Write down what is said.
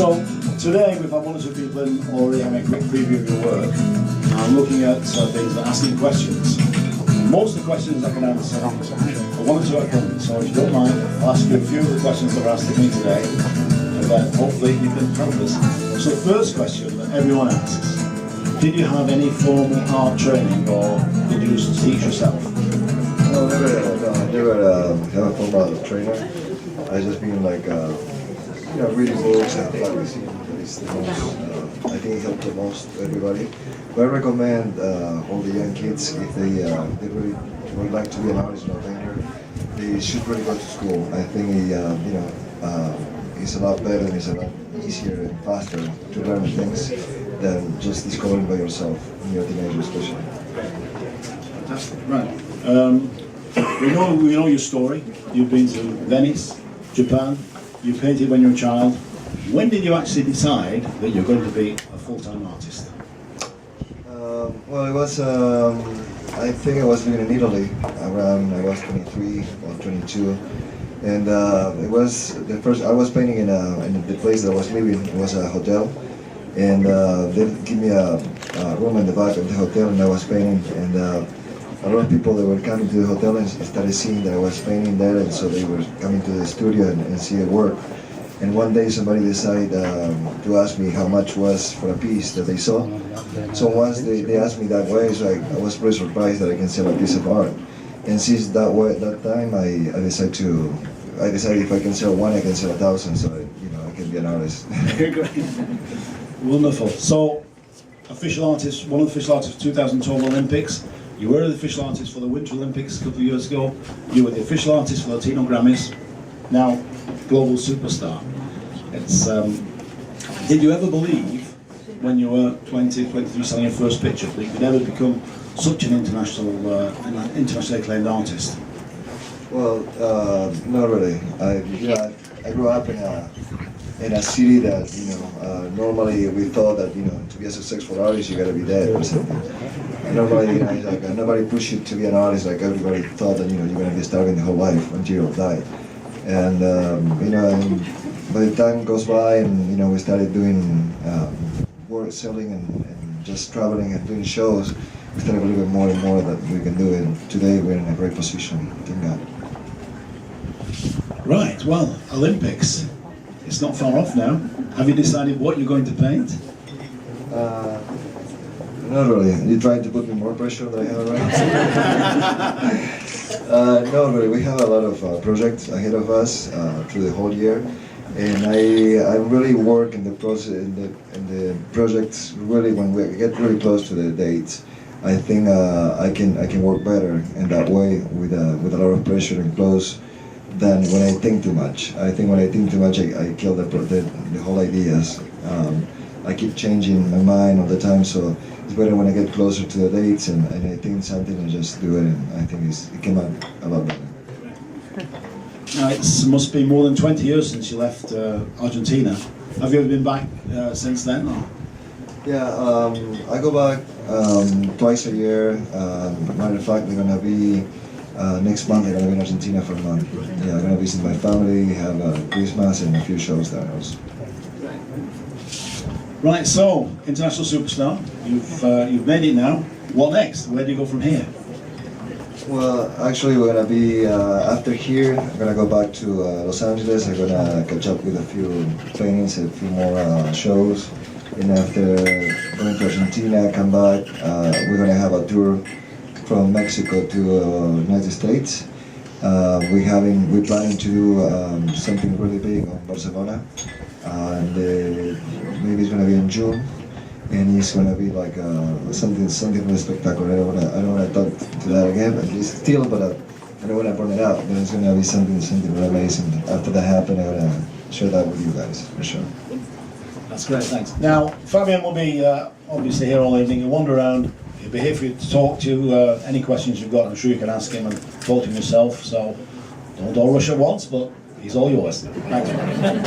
So today we've had one or two people in already having a quick preview of your work. I'm looking at things and asking questions. Most of the questions I can answer, but one or two I couldn't. So if you don't mind, I'll ask you a few of the questions that were asked of me today, and then hopefully you can help us. So first question that everyone asks: did you have any formal art training, or did you just teach yourself? No, I never have a formal trainer. I just been like, reading books and practicing. It's the most, I think it helped the most everybody. But I recommend all the young kids, if they really would like to be an artist or a painter, they should really go to school. I think it's a lot better and it's a lot easier and faster to learn things than just discovering by yourself when you're a teenager, especially. Fantastic. Right. We know your story. You've been to Venice, Japan. You painted when you were a child. When did you actually decide that you're going to be a full-time artist? Well, it was, I think I was living in Italy around, I was 23 or 22. And it was the first, I was painting in the place that I was living. It was a hotel. And they gave me a room in the back of the hotel, and I was painting. And a lot of people that were coming to the hotel and started seeing that I was painting there, and so they were coming to the studio and see it work. And one day somebody decided to ask me how much was for a piece that they saw. So once they asked me that way, so I was pretty surprised that I can sell a piece of art. And since that time, I decided if I can sell one, I can sell 1,000. So I can be an artist. Great. Wonderful. So, official artist, one of the official artists for 2012 Olympics. You were the official artist for the Winter Olympics a couple of years ago. You were the official artist for the Latino Grammys. Now, global superstar. It's, did you ever believe, when you were 20, 23, selling your first picture, that you could ever become such an internationally acclaimed artist? Well, not really. I grew up in a city that normally we thought that to be a successful artist you gotta be dead or something. And normally nobody pushed you to be an artist. Like everybody thought that you're gonna be starving the whole life until you die. And and by the time goes by and we started doing work, selling and just traveling and doing shows, we started believing more and more that we can do it. And today we're in a great position, thank God. Right, well, Olympics. It's not far off now. Have you decided what you're going to paint? Not really. You're trying to put me more pressure than I have already? No, really. We have a lot of projects ahead of us through the whole year. And I really work in the process, in the projects really when we get really close to the dates. I think I can work better in that way with a lot of pressure and close than when I think too much. I think when I think too much, I kill the whole ideas. I keep changing my mind all the time, so it's better when I get closer to the dates and I think something and just do it. And I think it came out a lot better. Now it must be more than 20 years since you left Argentina. Have you ever been back since then? Or? Yeah, I go back twice a year. Matter of fact, we're gonna be next month. I'm gonna be in Argentina for a month. Yeah, I'm gonna visit my family, have Christmas, and a few shows there also. Right, so international superstar. You've made it now. What next? Where do you go from here? Well, actually, we're gonna be after here. I'm gonna go back to Los Angeles. I'm gonna catch up with a few paintings, a few more shows. And after going to Argentina, come back, we're going to have a tour from Mexico to United States. We're planning to do something really big on Barcelona, and maybe it's going to be in June, and it's going to be like something really spectacular. I don't want to talk to that again, but it's still, but I don't want to burn it out. But it's going to be something really amazing. After that happens, I'm going to share that with you guys for sure. That's great, thanks. Now, Fabian will be obviously here all evening. He'll wander around. He'll be here for you to talk to. Any questions you've got, I'm sure you can ask him and talk to him yourself. So don't all rush at once, but he's all yours. Thanks, Fabian.